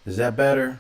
Is that better?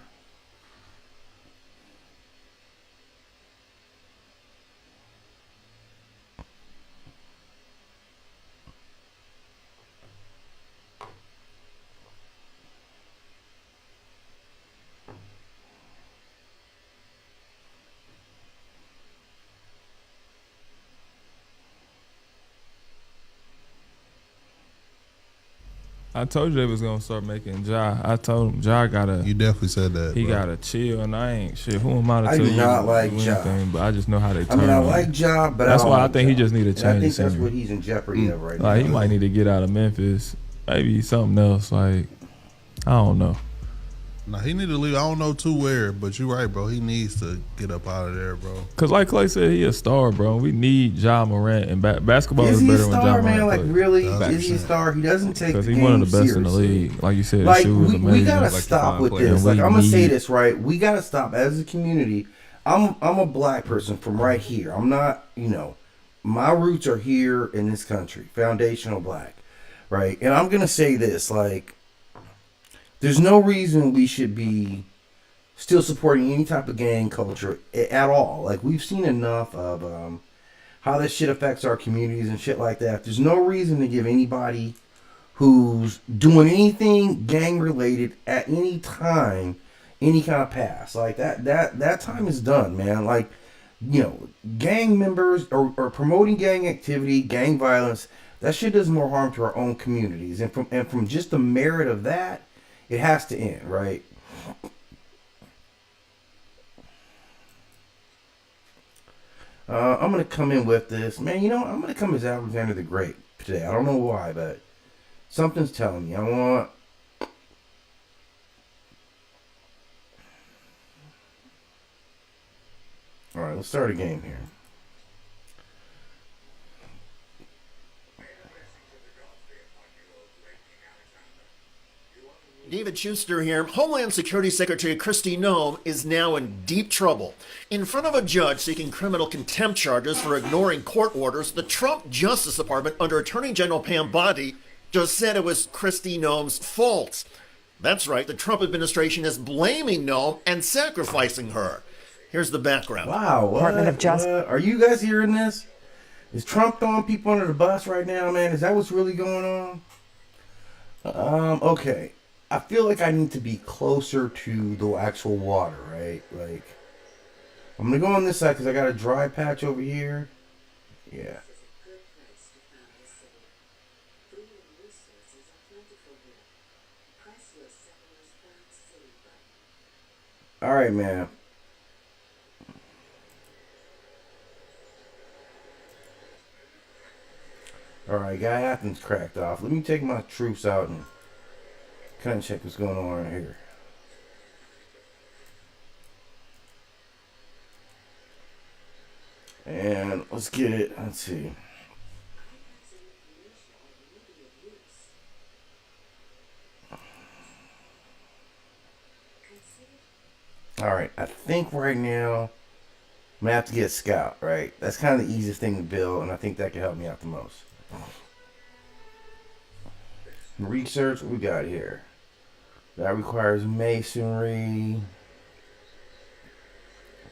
I told you they was gonna start making Ja. I told him Ja gotta. You definitely said that. He bro. gotta chill, and I ain't shit. Who am I to I tell do you not like do Ja. anything? But I just know how they I turn. mean, I on like you. Ja, but That's I don't why I like think Ja. he just need to And change. I think the that's scenery. what he's in jeopardy of right Like he now. might need to get out of Memphis. Maybe something else. Like I don't know. Nah, he need to leave. I don't know too where, but you're right, bro. He needs to get up out of there, bro. Cause like Clay said, he a star, bro. We need Ja Morant, and basketball Is is he a better when Ja star, Morant man? Like plays. really? That's Is he a star? He doesn't take Because the he's game one of the best in the seriously. league. Like you said, his Like shoe is we amazing. gotta Like stop with player. this. And Like we I'm gonna say need- this right. We gotta stop as a community. I'm a black person from right here. I'm not, my roots are here in this country, foundational black, right? And I'm gonna say this, like, there's no reason we should be still supporting any type of gang culture at all. Like we've seen enough of how this shit affects our communities and shit like that. There's no reason to give anybody who's doing anything gang related at any time any kind of pass. Like that time is done, man. Like, gang members or promoting gang activity, gang violence, that shit does more harm to our own communities. And from just the merit of that, it has to end, right? I'm gonna come in with this, man. I'm gonna come as Alexander the Great today. I don't know why, but something's telling me. I want. All right, let's start a game here. David Schuster here. Homeland Security Secretary Kristi Noem is now in deep trouble. In front of a judge seeking criminal contempt charges for ignoring court orders, the Trump Justice Department, under Attorney General Pam Bondi, just said it was Kristi Noem's fault. That's right, the Trump administration is blaming Noem and sacrificing her. Here's the background. Wow, what? Department of Justice. What? Are you guys hearing this? Is Trump throwing people under the bus right now, man? Is that what's really going on? Okay. I feel like I need to be closer to the actual water, right? Like, I'm gonna go on this side because I got a dry patch over here. Yeah. All right, man. All right, Guy Athens cracked off. Let me take my troops out and kind of check what's going on right here. And let's get it. Let's see. All right, I think right now I'm gonna have to get a scout. Right, that's kind of the easiest thing to build, and I think that can help me out the most. Research, what we got here? That requires masonry.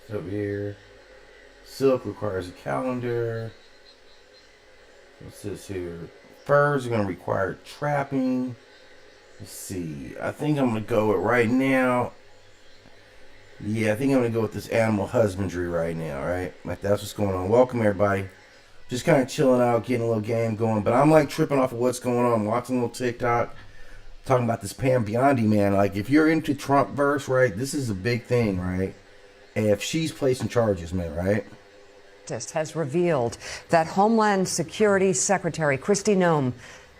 It's over here. Silk requires a calendar. What's this here? Furs are going to require trapping. Let's see. I think I'm going to go with right now. Yeah, I think I'm going to go with this animal husbandry right now, right? Like that's what's going on. Welcome, everybody. Just kind of chilling out, getting a little game going. But I'm like tripping off of what's going on. I'm watching a little TikTok. Talking about this Pam Biondi, man. Like, if you're into Trump verse, right, this is a big thing, right? And if she's placing charges, man, right? Has revealed that Homeland Security Secretary Kristi Noem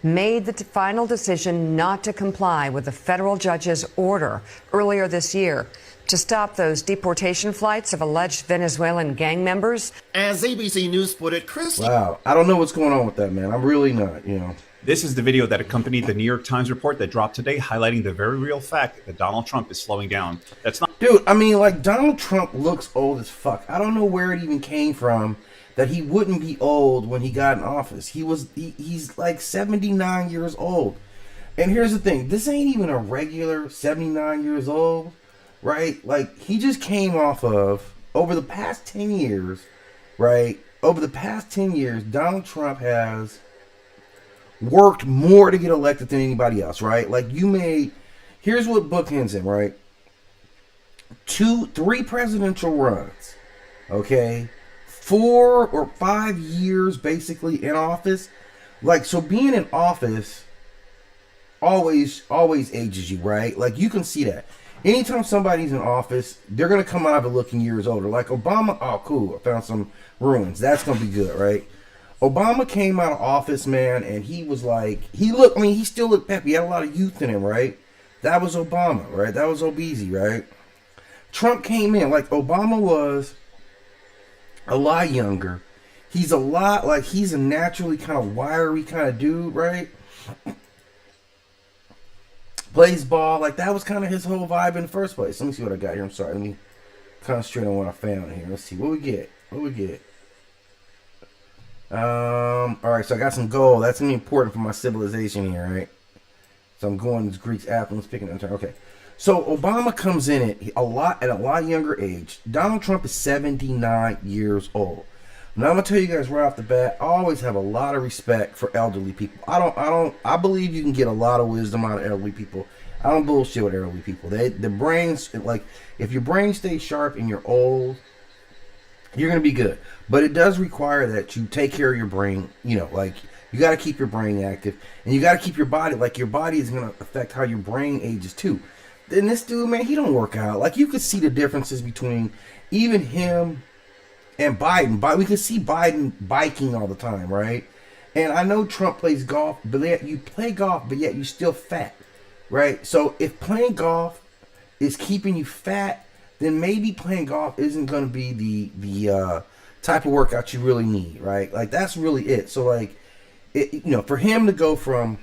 made the final decision not to comply with the federal judge's order earlier this year to stop those deportation flights of alleged Venezuelan gang members. As ABC News put it, Kristi... Wow. I don't know what's going on with that, man. I'm really not. This is the video that accompanied the New York Times report that dropped today, highlighting the very real fact that Donald Trump is slowing down. That's not... Dude, I mean, like, Donald Trump looks old as fuck. I don't know where it even came from that he wouldn't be old when he got in office. He's like 79 years old. And here's the thing: this ain't even a regular 79 years old, right? Like he just came off of over the past 10 years, right? Over the past 10 years, Donald Trump has worked more to get elected than anybody else, right? Like here's what bookends him, right? 3 presidential runs, okay? 4 or 5 years basically in office. Like, so being in office always ages you, right? Like you can see that. Anytime somebody's in office, they're gonna come out of it looking years older. Like Obama, oh cool, I found some ruins. That's gonna be good, right? Obama came out of office, man, and he was like, he still looked peppy. He had a lot of youth in him, right? That was Obama, right? That was Obeezy, right? Trump came in, like Obama was a lot younger. He's a naturally kind of wiry kind of dude, right? Plays ball, like that was kind of his whole vibe in the first place. Let me see what I got here. I'm sorry, let me concentrate on what I found here. Let's see what we get. All right, so I got some gold. That's gonna be important for my civilization here, right? So I'm going to Greeks, Athens, picking up. Okay, so Obama comes in at a lot younger age. Donald Trump is 79 years old. Now I'm gonna tell you guys right off the bat, I always have a lot of respect for elderly people. I believe you can get a lot of wisdom out of elderly people. I don't bullshit with elderly people. The brains, like, if your brain stays sharp and you're old, you're gonna be good. But it does require that you take care of your brain. You know, like you got to keep your brain active, and you got to keep your body. Like your body is gonna affect how your brain ages too. Then this dude, man, he don't work out. Like you could see the differences between even him and Biden. But we could see Biden biking all the time, right? And I know Trump plays golf, but yet you play golf, but yet you still fat, right? So if playing golf is keeping you fat, then maybe playing golf isn't going to be the type of workout you really need, right? Like that's really it. So like, for him to go from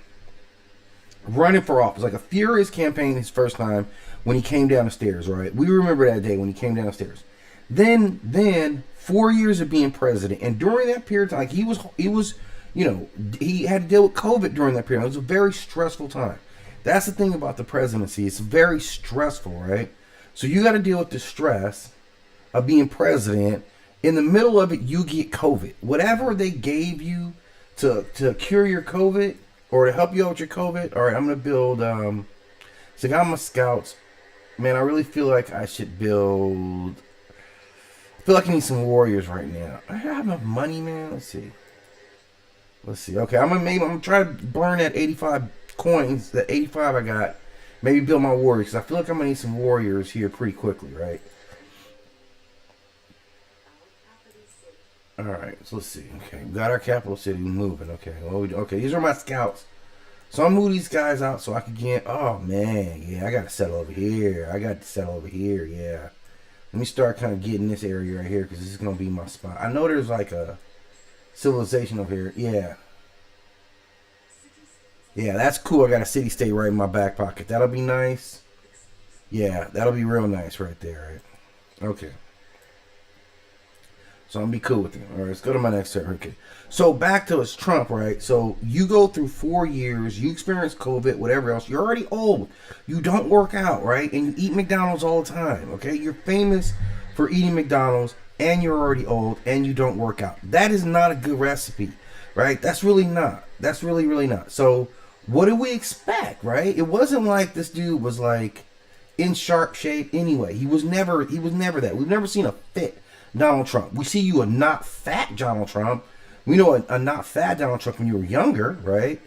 running for office, like a furious campaign his first time when he came down the stairs, right? We remember that day when he came down the stairs. Then 4 years of being president, and during that period of time, like he was, he had to deal with COVID during that period. It was a very stressful time. That's the thing about the presidency. It's very stressful, right? So you got to deal with the stress of being president. In the middle of it, you get COVID. Whatever they gave you to cure your COVID or to help you out with your COVID. All right, I'm going to build, so I got my scouts. Man, I really feel like I should build, I feel like I need some warriors right now. I have enough money, man. Let's see. Okay, I'm gonna try to burn that 85 coins, that 85 I got. Maybe build my warriors, because I feel like I'm going to need some warriors here pretty quickly, right? Alright, so let's see. Okay, we got our capital city moving. Okay, okay, these are my scouts. So I'm moving these guys out so I can get... Oh, man. Yeah, I got to settle over here. Yeah. Let me start kind of getting this area right here, because this is going to be my spot. I know there's like a civilization over here. Yeah. Yeah, that's cool. I got a city-state right in my back pocket. That'll be nice. Yeah, that'll be real nice right there, right? Okay. So I'm going to be cool with it. All right, let's go to my next turn. Okay. So back to us, Trump, right? So you go through 4 years. You experience COVID, whatever else. You're already old. You don't work out, right? And you eat McDonald's all the time, okay? You're famous for eating McDonald's, and you're already old, and you don't work out. That is not a good recipe, right? That's really not. That's really, really not. So... what did we expect, right? It wasn't like this dude was like in sharp shape anyway. He was never that. We've never seen a fit Donald Trump. We see you a not fat Donald Trump. We know a not fat Donald Trump when you were younger, right?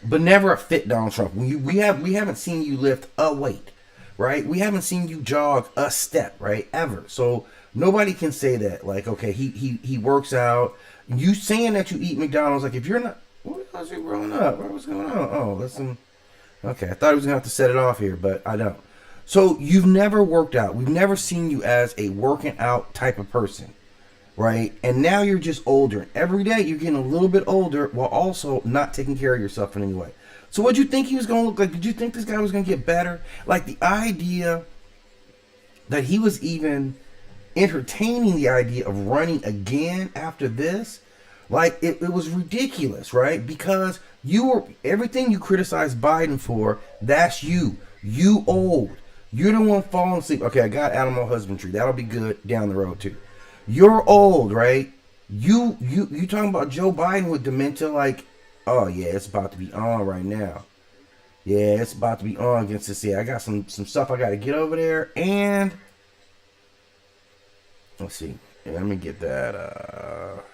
But never a fit Donald Trump. We haven't seen you lift a weight, right? We haven't seen you jog a step, right? Ever. So nobody can say that, like, okay, he works out. You saying that you eat McDonald's, like if you're not, what was it growing up? What was going on? Oh, listen. Okay, I thought he was gonna have to set it off here, but I don't. So you've never worked out. We've never seen you as a working out type of person, right? And now you're just older. Every day you're getting a little bit older while also not taking care of yourself in any way. So what'd you think he was gonna look like? Did you think this guy was gonna get better? Like the idea that he was even entertaining the idea of running again after this, like it was ridiculous, right? Because Everything you criticize Biden for, that's you. You old. You're the one falling asleep. Okay, I got animal husbandry. That'll be good down the road too. You're old, right? You talking about Joe Biden with dementia? Like, oh yeah, it's about to be on right now. Yeah, it's about to be on against this. Yeah, I got some stuff I got to get over there, and let's see. Yeah, let me get that.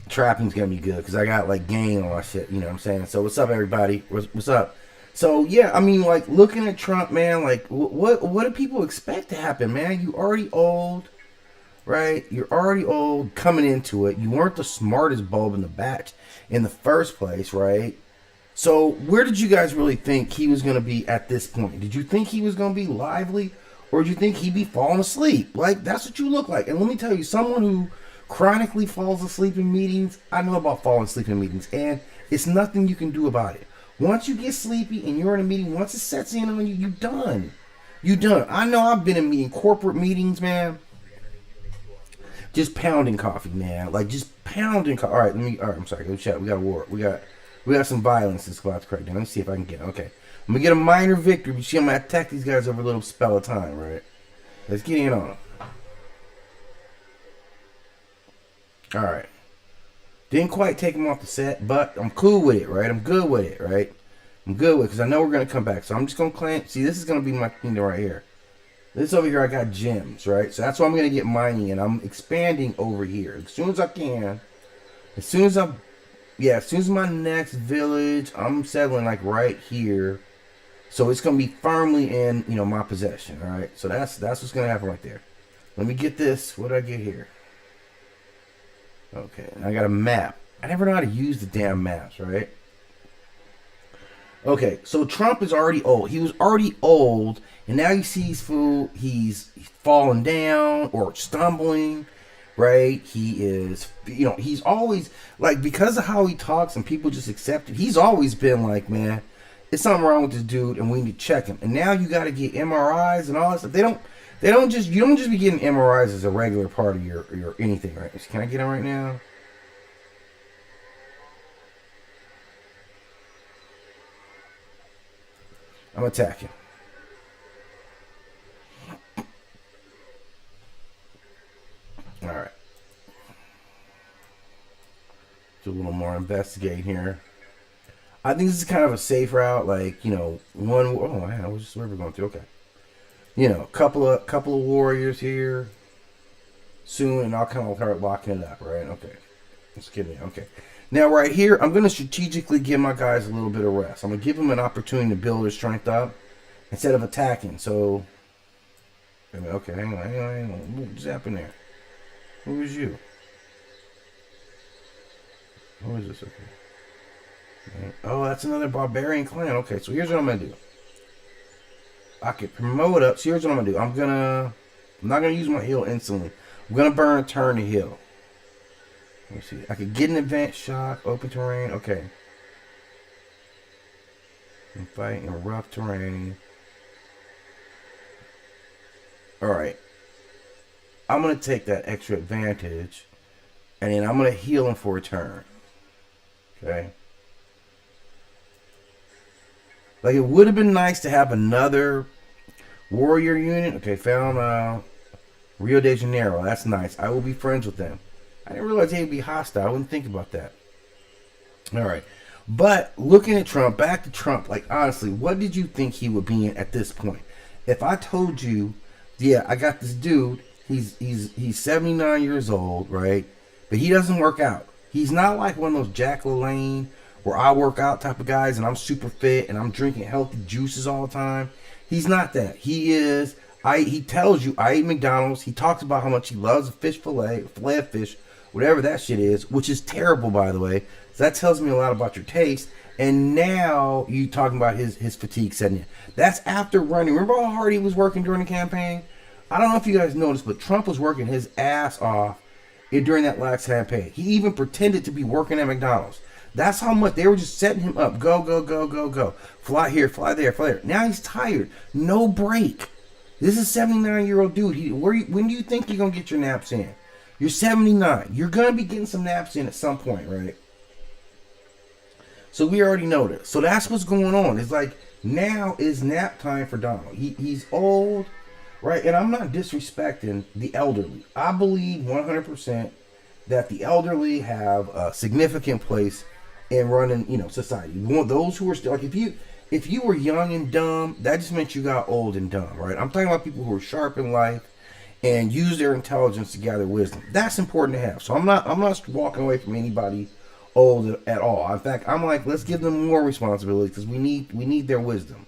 Trapping's gonna be good because I got like gang on my shit. You know what I'm saying? So what's up, everybody? What's up? So yeah, I mean, like looking at Trump, man. Like, what do people expect to happen, man? You already old, right? You're already old coming into it. You weren't the smartest bulb in the batch in the first place, right? So where did you guys really think he was going to be at this point? Did you think he was going to be lively, or did you think he'd be falling asleep? Like, that's what you look like. And let me tell you, someone who chronically falls asleep in meetings, I know about falling asleep in meetings, and it's nothing you can do about it. Once you get sleepy and you're in a meeting, once it sets in on you, you're done. You're done. I know I've been in corporate meetings, man. Just pounding coffee, man. Like, just pounding coffee. All right, I'm sorry. Go chat. We got a war. We got some violence that's about to crack down. Let me see if I can get it. Okay. I'm going to get a minor victory, but see, I'm going to attack these guys over a little spell of time, right? Let's get in on them. All right. Didn't quite take him off the set, but I'm cool with it, right? I'm good with it, right? I'm good with it because I know we're going to come back. So I'm just going to claim. See, this is going to be my kingdom right here. This over here, I got gems, right? So that's why I'm going to get mining, and I'm expanding over here as soon as I can. As soon as my next village, I'm settling like right here. So it's going to be firmly in, my possession, all right? So that's what's going to happen right there. Let me get this. What did I get here? Okay, and I got a map. I never know how to use the damn maps, right? Okay, so Trump is already old. He was already old, and now he sees fool. He's falling down or stumbling, right? He is, he's always, like, because of how he talks and people just accept it, he's always been like, man, there's something wrong with this dude, and we need to check him. And now you got to get MRIs and all that stuff. You don't just be getting MRIs as a regular part of your anything, right? Can I get them right now? I'm attacking. All right. Do a little more investigating here. I think this is kind of a safe route, like, oh man, where we're going through. Okay. Couple of warriors here soon, and I'll kind of start locking it up, right? Okay, let's get in. Okay, now right here, I'm going to strategically give my guys a little bit of rest. I'm going to give them an opportunity to build their strength up instead of attacking. So, okay, hang on. What's happening there? Who is you? Who is this? Okay. Oh, that's another barbarian clan. Okay, so here's what I'm going to do. I could promote up. So here's what I'm gonna do. I'm not gonna use my heal instantly. I'm gonna burn turn to heal. Let me see. I could get an advanced shock, open terrain. Okay. And fight in rough terrain. Alright. I'm gonna take that extra advantage, and then I'm gonna heal him for a turn. Okay. Like, it would have been nice to have another warrior unit. Okay, found Rio de Janeiro. That's nice. I will be friends with them. I didn't realize they'd be hostile. I wouldn't think about that. All right. But looking at Trump, back to Trump, like, honestly, what did you think he would be in at this point? If I told you, yeah, I got this dude, he's 79 years old, right? But he doesn't work out. He's not like one of those Jack LaLanne where I work out type of guys and I'm super fit and I'm drinking healthy juices all the time. He's not that. He tells you, I eat McDonald's. He talks about how much he loves a fish fillet of fish, whatever that shit is, which is terrible, by the way. So that tells me a lot about your taste. And now you talking about his fatigue setting in. That's after running. Remember how hard he was working during the campaign? I don't know if you guys noticed, but Trump was working his ass off during that last campaign. He even pretended to be working at McDonald's. That's how much they were just setting him up. Go, go, go, go, go. Fly here, fly there, fly there. Now he's tired. No break. This is a 79-year-old dude. When do you think you're going to get your naps in? You're 79. You're going to be getting some naps in at some point, right? So we already know this. So that's what's going on. It's like now is nap time for Donald. He's old, right? And I'm not disrespecting the elderly. I believe 100% that the elderly have a significant place in running, society. You want those who are still like if you were young and dumb, that just meant you got old and dumb, right? I'm talking about people who are sharp in life and use their intelligence to gather wisdom. That's important to have. So I'm not walking away from anybody old at all. In fact, I'm like, let's give them more responsibility because we need their wisdom.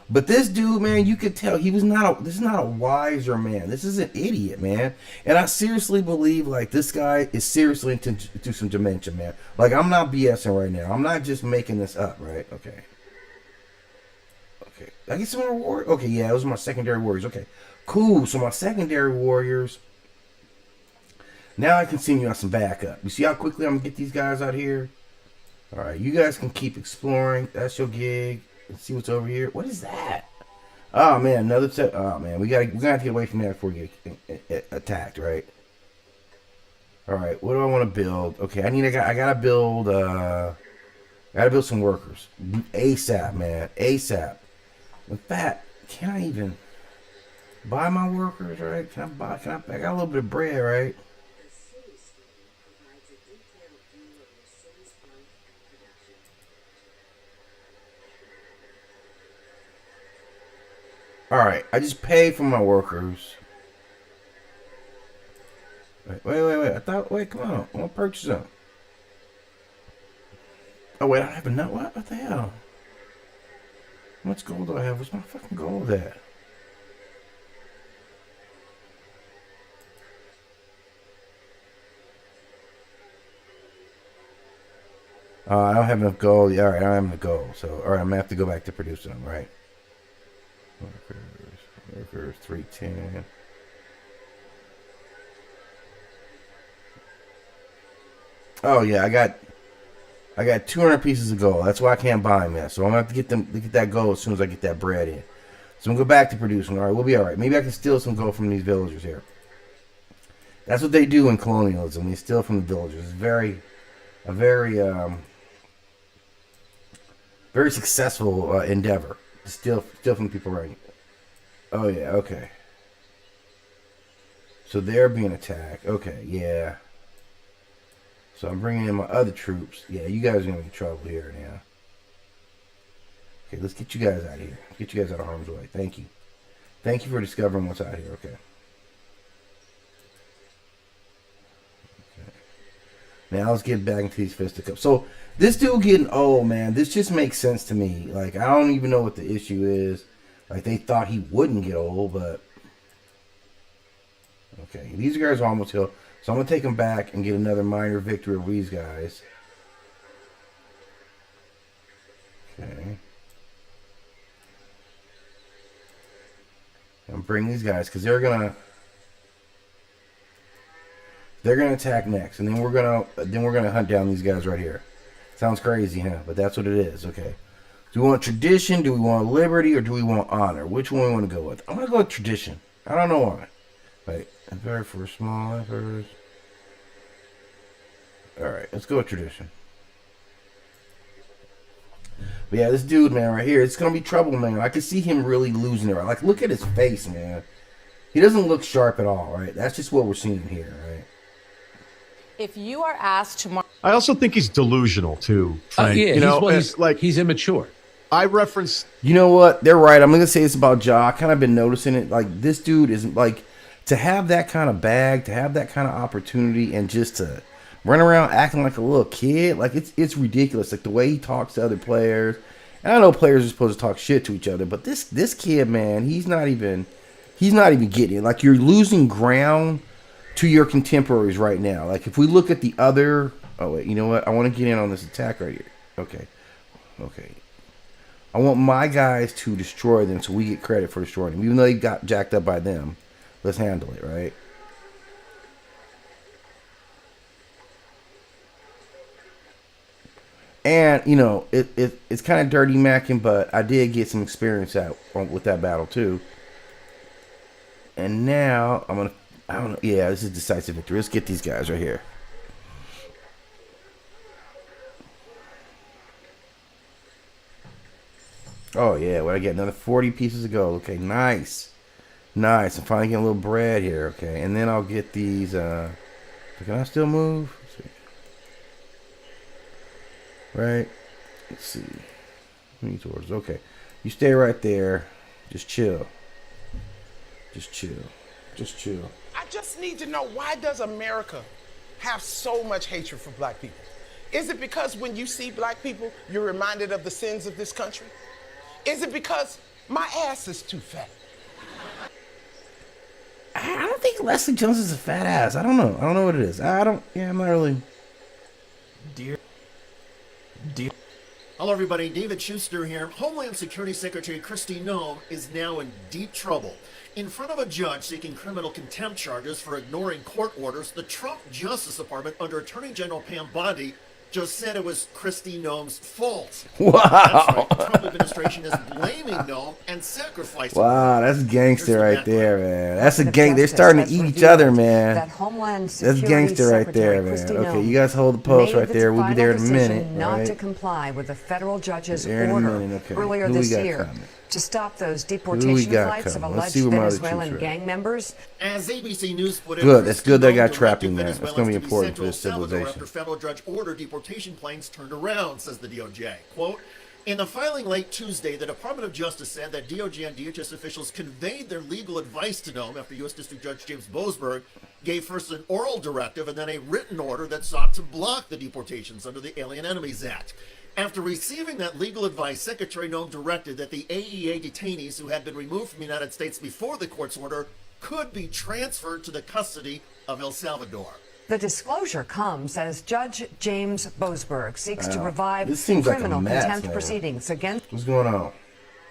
But this dude, man, you could tell this is not a wiser man. This is an idiot, man. And I seriously believe like this guy is seriously into some dementia, man. Like I'm not BSing right now. I'm not just making this up, right? Okay. I get some more warriors. Okay, yeah, those are my secondary warriors. Okay, cool. So my secondary warriors. Now I can send you out some backup. You see how quickly I'm gonna get these guys out here? All right, you guys can keep exploring. That's your gig. Let's see what's over here. What is that? Oh man, another set. Oh man, we're gonna have to get away from that before we get attacked, right? All right, what do I want to build? Okay, I gotta build. Gotta build some workers ASAP, man. ASAP. In fact, can I even buy my workers, right? I got a little bit of bread, right? Alright, I just paid for my workers. Wait, come on. I want to purchase them. Oh, wait, I don't have enough. What the hell? How much gold do I have? Where's my fucking gold at? I don't have enough gold. Yeah, alright, I don't have enough gold. So, alright, I'm going to have to go back to producing them, right? Workers, 310. Oh, yeah, I got 200 pieces of gold. That's why I can't buy them yet. So I'm gonna have to get that gold as soon as I get that bread in. So I'm gonna go back to producing. All right, we'll be all right. Maybe I can steal some gold from these villagers here. That's what they do in colonialism. They steal from the villagers. It's a very successful endeavor to steal from people, right? Oh yeah, okay. So they're being attacked. Okay, yeah. So I'm bringing in my other troops. Yeah, you guys are going to be in trouble here now. Okay, let's get you guys out of here. Get you guys out of harm's way. Thank you. Thank you for discovering what's out here. Okay. Now let's get back into these fisticuffs. So this dude getting old, man, this just makes sense to me. Like, I don't even know what the issue is. Like, they thought he wouldn't get old, but... Okay, these guys are almost killed. So I'm going to take them back and get another minor victory over these guys. Okay. And bring these guys, because they're going to attack next. And then we're going to hunt down these guys right here. Sounds crazy, huh? But that's what it is. Okay. Do we want tradition? Do we want liberty? Or do we want honor? Which one we want to go with? I'm going to go with tradition. I don't know why. Wait. Emperor for small emperors. Alright, let's go with tradition. But yeah, this dude, man, right here, it's going to be trouble, man. I can see him really losing it. Like, look at his face, man. He doesn't look sharp at all, right? That's just what we're seeing here, right? If you are asked tomorrow... I also think he's delusional, too, Frank. Yeah, he's immature. I reference... You know what? They're right. I'm going to say this about Ja. I kind of been noticing it. Like, this dude is, like... To have that kind of bag, to have that kind of opportunity, and just to run around acting like a little kid, like it's ridiculous. Like the way he talks to other players, and I know players are supposed to talk shit to each other, but this kid, man, he's not even getting it. Like, you're losing ground to your contemporaries right now. Like, if we look at the other, oh wait, you know what? I want to get in on this attack right here. Okay. I want my guys to destroy them, so we get credit for destroying them, even though they got jacked up by them. Let's handle it, right? And, you know, it's kind of dirty macking, but I did get some experience out with that battle, too. And now, I don't know, yeah, this is decisive victory. Let's get these guys right here. Oh, yeah. Well, I get another 40 pieces of gold. Okay, nice. Nice. I'm finally getting a little bread here. Okay, and then I'll get these. Can I still move? Let's see. Right. Let's see. Move towards. Okay. You stay right there. Just chill. Just chill. Just chill. I just need to know, why does America have so much hatred for black people? Is it because when you see black people, you're reminded of the sins of this country? Is it because my ass is too fat? I don't think Leslie Jones is a fat ass. I don't know. I don't know what it is. I'm not really. Dear. Hello, everybody. David Schuster here. Homeland Security Secretary Kristi Noem is now in deep trouble. In front of a judge seeking criminal contempt charges for ignoring court orders, the Trump Justice Department, under Attorney General Pam Bondi, just said it was Kristi Noem's fault. Wow. That's right. The Trump administration is blaming Noem and sacrificing Wow, her. that's gangster right there, man. That's a The gang. They're Justice starting has to eat each revealed other, man. That Homeland That's Security gangster right there, Secretary man. Kristi Okay, Noem you guys hold the post made right there. We'll be there in a final minute. decision not Right? to comply with the federal judge's There in a order minute, okay. earlier Who we this got year coming? to stop those we deportation got flights of coming? Let's alleged see what my other Venezuelan troops are. gang members. As ABC News put it, Good. That's Kristi good they Noem got trapped directed in there. That's Venezuelans gonna be to important sent for to El this Salvador civilization. After federal judge ordered deportation planes turned around, says the DOJ. Quote, in the filing late Tuesday, the Department of Justice said that DOJ and DHS officials conveyed their legal advice to Noem after U.S. District Judge James Boasberg gave first an oral directive and then a written order that sought to block the deportations under the Alien Enemies Act. After receiving that legal advice, Secretary Noem directed that the AEA detainees who had been removed from the United States before the court's order could be transferred to the custody of El Salvador. The disclosure comes as Judge James Boasberg seeks to Wow. revive This seems like a criminal mess, contempt man. proceedings against. What's going on?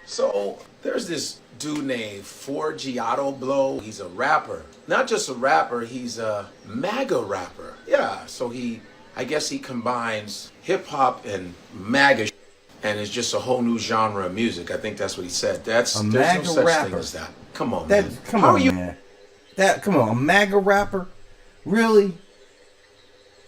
So there's this dude named Forgiato Blow. He's a rapper. Not just a rapper, he's a MAGA rapper. Yeah, so I guess he combines hip hop and MAGA and it's just a whole new genre of music. I think that's what he said. There's no MAGA such rapper. thing as that. Come on, That man. come How on, are you man. Come on, a MAGA rapper? Really?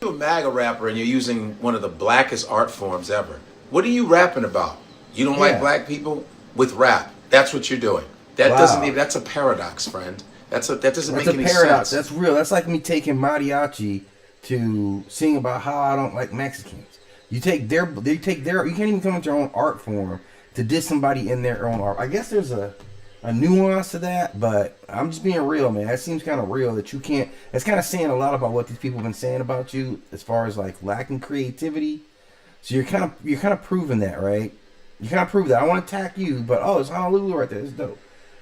a MAGA rapper and you're using one of the blackest art forms ever? What are you rapping about? You don't like Yeah. black people? With rap. That's what you're doing. That Wow. doesn't even, that's a paradox, friend. That doesn't That's make a any paradox. sense. That's real. That's like me taking mariachi to sing about how I don't like Mexicans. You take their, you can't even come with your own art form to diss somebody in their own art. I guess there's a nuance to that, but I'm just being real, man. That seems kind of real that you can't. It's kind of saying a lot about what these people have been saying about you as far as like lacking creativity. So you're kind of proving that, right? You kind of prove that. I want to attack you, but it's Honolulu right there. It's dope.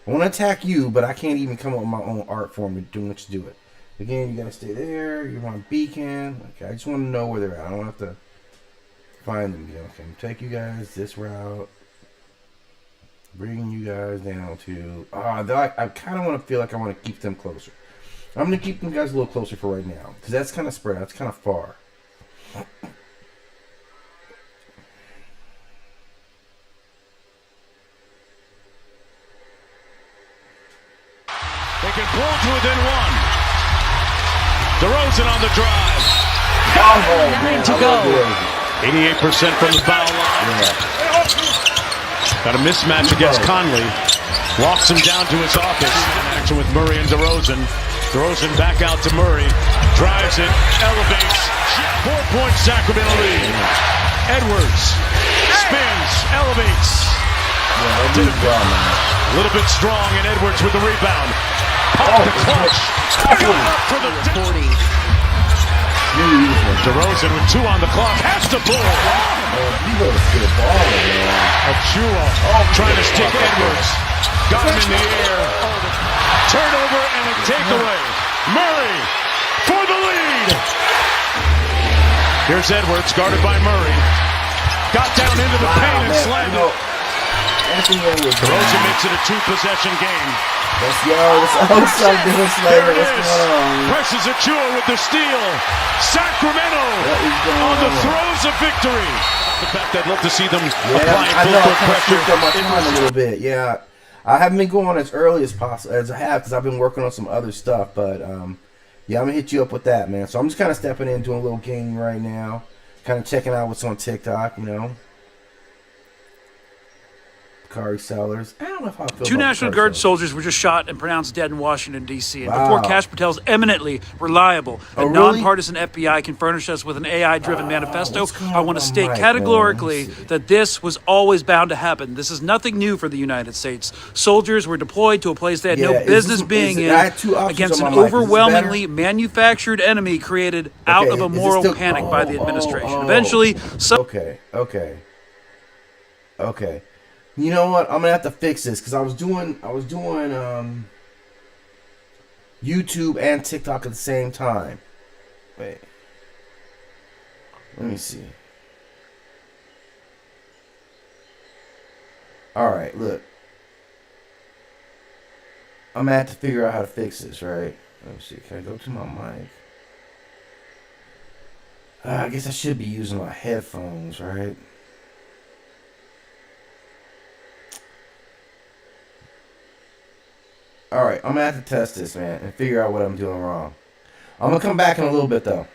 I want to attack you, but I can't even come up with my own art form and do what you do it. Again, you gotta stay there. You're on beacon. Okay, I just want to know where they're at. I don't have to find them. Okay, I'm take you guys this route. Bringing you guys down to. I kind of want to feel like I want to keep them closer. I'm gonna keep them guys a little closer for right now because that's kind of spread. That's kind of far. They can pull to within one. DeRozan on the drive. 9 to go. 88% from the foul line. Got a mismatch against Conley. Walks him down to his office. Action with Murray and DeRozan. DeRozan back out to Murray. Drives it. Elevates. 4-point Sacramento lead. Edwards. Spins. Elevates. A little bit strong, and Edwards with the rebound. The clutch. For the 40. DeRozan with 2 on the clock. Has to pull. Achua trying to stick Edwards. Got him in the air. Turnover and a takeaway. Murray for the lead. Here's Edwards guarded by Murray. Got down into the paint and slammed it. DeRozan makes it a 2-possession game. Let's go. What's up, Dennis Slater? What's going on? Presses Achua with the steal. Sacramento on the throes of victory. The fact I'd love to see them applying full court pressure. A little bit, yeah. I haven't been going as early as possible as I have because I've been working on some other stuff. But yeah, I'm gonna hit you up with that, man. So I'm just kind of stepping in, doing a little gaming right now, kind of checking out what's on TikTok, Bakari Sellers. I don't know if I feel Two about National Bakari Guard Sellers. soldiers were just shot and pronounced dead in Washington, D.C. And Wow. before Kash Patel's eminently reliable Oh, and really? nonpartisan FBI can furnish us with an AI-driven manifesto, what's going I want to on, state Mike, categorically man? Let me see. that this was always bound to happen. This is nothing new for the United States. Soldiers were deployed to a place they had Yeah, no is business this- being is it- in I had two options against on an my mic. Is this overwhelmingly manufactured enemy created out Okay, of a is it moral still- panic by the administration. oh. Eventually, some Okay. You know what? I'm gonna have to fix this because I was doing YouTube and TikTok at the same time. Wait. Let me see. Alright, look. I'm gonna have to figure out how to fix this, right? Let me see. Can I go to my mic? I guess I should be using my headphones, right? Alright, I'm gonna have to test this, man, and figure out what I'm doing wrong. I'm gonna come back in a little bit, though.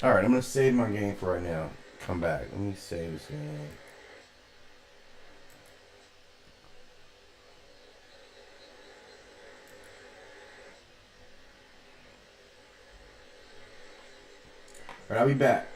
Alright, I'm gonna save my game for right now. Come back. Let me save this game. Alright, I'll be back.